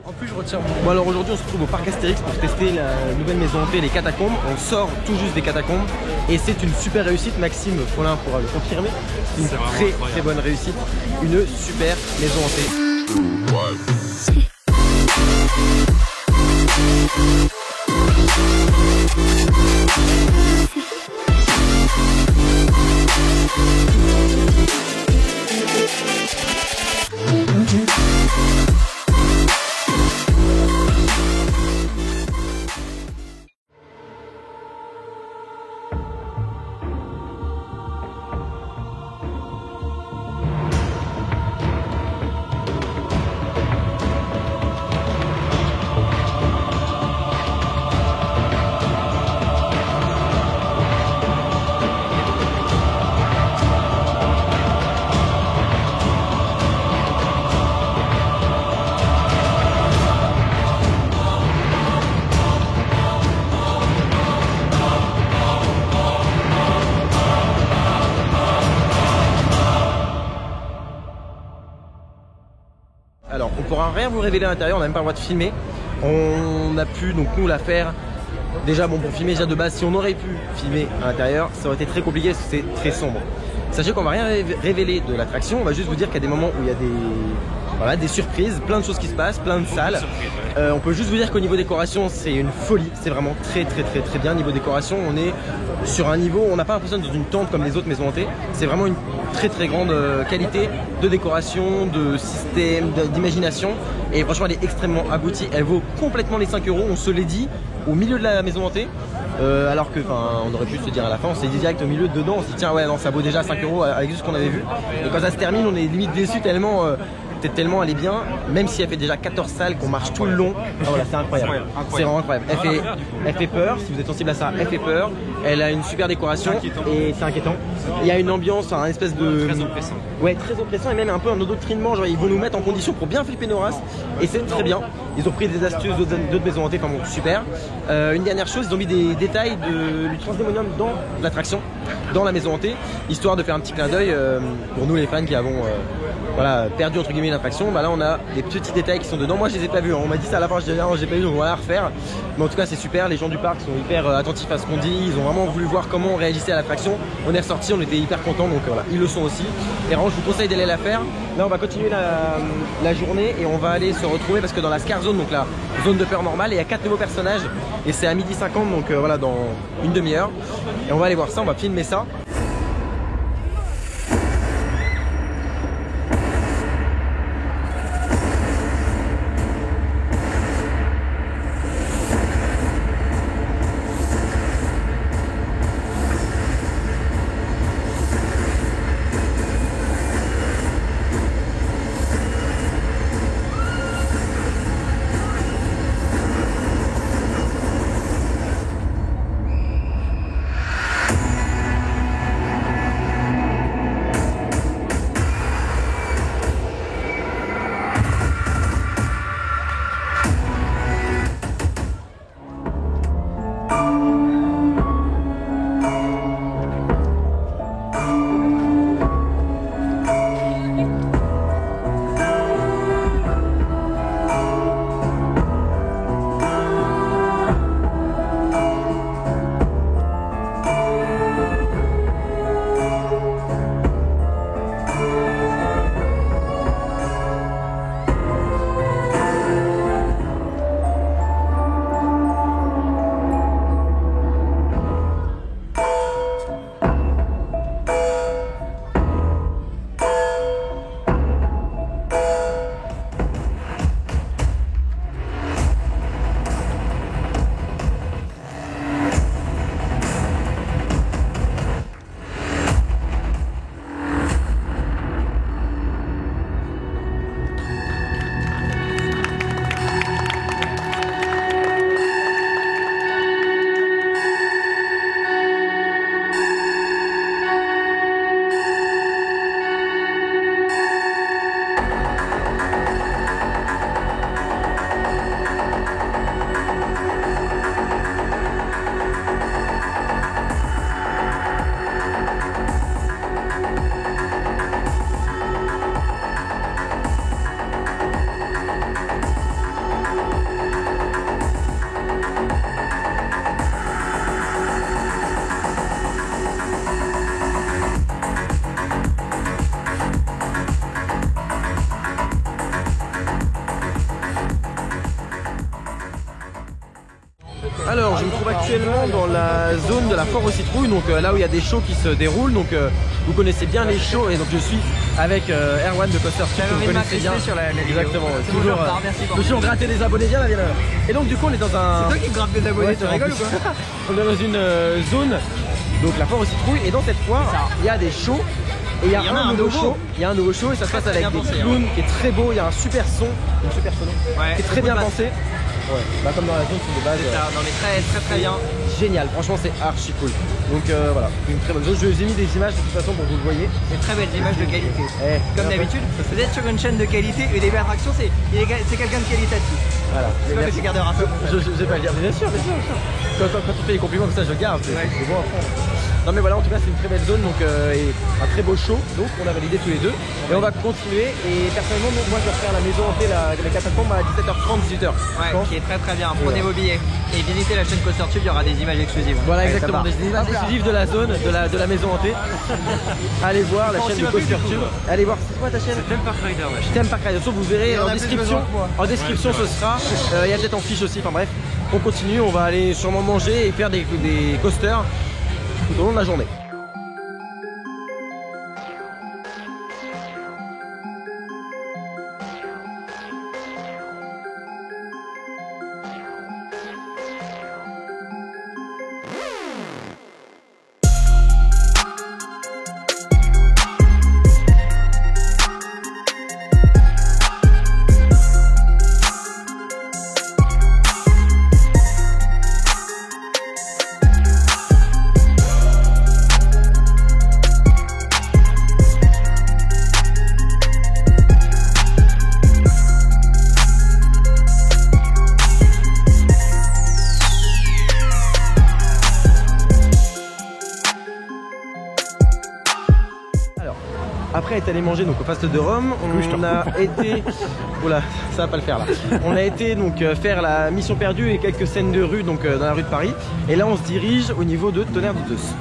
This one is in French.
En plus, je retiens. Bon, alors aujourd'hui, on se retrouve au parc Astérix pour tester la nouvelle maison hantée, les catacombes. On sort tout juste des catacombes et c'est une super réussite. Maxime Follin pourra le confirmer. C'est une très bonne réussite. Une super maison hantée. Alors on pourra rien vous révéler à l'intérieur, on n'a même pas le droit de filmer. On a pu donc nous la faire. Déjà bon, pour filmer déjà de base, si on aurait pu filmer à l'intérieur, ça aurait été très compliqué parce que c'est très sombre. Sachez qu'on va rien révéler de l'attraction, on va juste vous dire qu'il y a des moments où il y a des surprises, plein de choses qui se passent, plein de salles. On peut juste vous dire qu'au niveau décoration, c'est une folie, c'est vraiment très bien. Niveau décoration, on est sur un niveau, on n'a pas l'impression d'être dans une tente comme les autres maisons hantées. C'est vraiment une très grande qualité de décoration, de système, d'imagination. Et franchement, elle est extrêmement aboutie. Elle vaut complètement les 5 €. On se l'est dit au milieu de la maison hantée. Alors que, on aurait pu se dire à la fin, on s'est dit direct au milieu dedans, on s'est dit tiens ouais non, ça vaut déjà 5 € avec juste ce qu'on avait vu. Et quand ça se termine, on est limite déçu tellement elle est bien, même si elle fait déjà 14 salles, qu'on marche tout le long. Ah, voilà, c'est incroyable. C'est vraiment incroyable. Elle fait peur, si vous êtes sensible à ça, elle fait peur. Elle a une super décoration et c'est inquiétant. Il y a une ambiance, un espèce de... Très oppressant. Ouais, très oppressant et même un peu un endoctrinement. Genre ils vont nous mettre en condition pour bien flipper nos races et c'est très bien. Ils ont pris des astuces d'autres maisons hantées, enfin bon, super. Une dernière chose, ils ont mis des détails du Transdémonium dans l'attraction, dans la maison hantée, histoire de faire un petit clin d'œil pour nous les fans qui avons perdu entre guillemets l'attraction. Bah là on a des petits détails qui sont dedans. Moi je les ai pas vus, hein. On m'a dit ça à la fin, je dis non j'ai pas vu, donc on va la refaire. Mais en tout cas c'est super, les gens du parc sont hyper attentifs à ce qu'on dit, ils ont vraiment voulu voir comment on réagissait à l'attraction. On est ressorti, on était hyper contents, donc voilà, ils le sont aussi. Et vraiment je vous conseille d'aller la faire. Là on va continuer la journée et on va aller se retrouver parce que dans la Scare Zone, donc la zone de peur normale, il y a 4 nouveaux personnages et c'est à 12h50, donc voilà, dans une demi-heure. Et on va aller voir ça, on va filmer ça. Alors, je me trouve actuellement dans la zone de la foire aux citrouilles, donc là où il y a des shows qui se déroulent. Donc, vous connaissez bien les shows, et donc je suis avec Erwan de Coaster Tube, que vous connaissez bien. Sur la vidéo. Exactement, toujours gratter les abonnés bien, là, bien là. Et donc, du coup, on est dans un. C'est toi qui gratte des abonnés, Ouais, tu rigoles ou quoi? On est dans une zone, donc la foire aux citrouilles, et dans cette foire, il y a des shows. Et il y a un nouveau show, et ça se passe avec des clowns qui est très beau, il y a un super son, qui est très bien pensé. Ouais, bah comme dans la zone de base. Non mais très bien. Génial, franchement c'est archi cool. Donc voilà, une très bonne zone. Je vous ai mis des images de toute façon pour que vous le voyez. Des très belles images de qualité. Comme d'habitude, vous êtes sur une chaîne de qualité, une des belles attractions, c'est quelqu'un de qualitatif. Voilà. C'est pas que tu garderas un peu. Je vais pas le dire, mais bien sûr. Quand on fait des compliments comme ça, je garde. C'est bon à prendre. Non mais voilà, en tout cas c'est une très belle zone, donc et un très beau show, donc on a validé tous les deux. Et on va continuer, et personnellement moi je vais refaire la maison hantée, les catacombes à 17h30, 18h. Ouais, qui est très bien, prenez vos billets. Et visitez la chaîne Coaster Tube, il y aura des images exclusives. Voilà, exactement, des images exclusives de la zone, de la maison hantée. Allez voir la chaîne de Coaster Tube. Allez voir, c'est quoi ta chaîne? Theme Park Rider, ouais. Theme Park Rider, vous verrez en description. En description ce sera, il y a peut-être en fiche aussi, enfin bref. On continue, on va aller sûrement manger et faire des coasters tout au long de la journée. Après être allé manger donc au Fast de Rome, on a été, oula, ça va pas le faire là. On a été donc faire la mission perdue et quelques scènes de rue donc dans la rue de Paris. Et là on se dirige au niveau de Tonnerre de Zeus.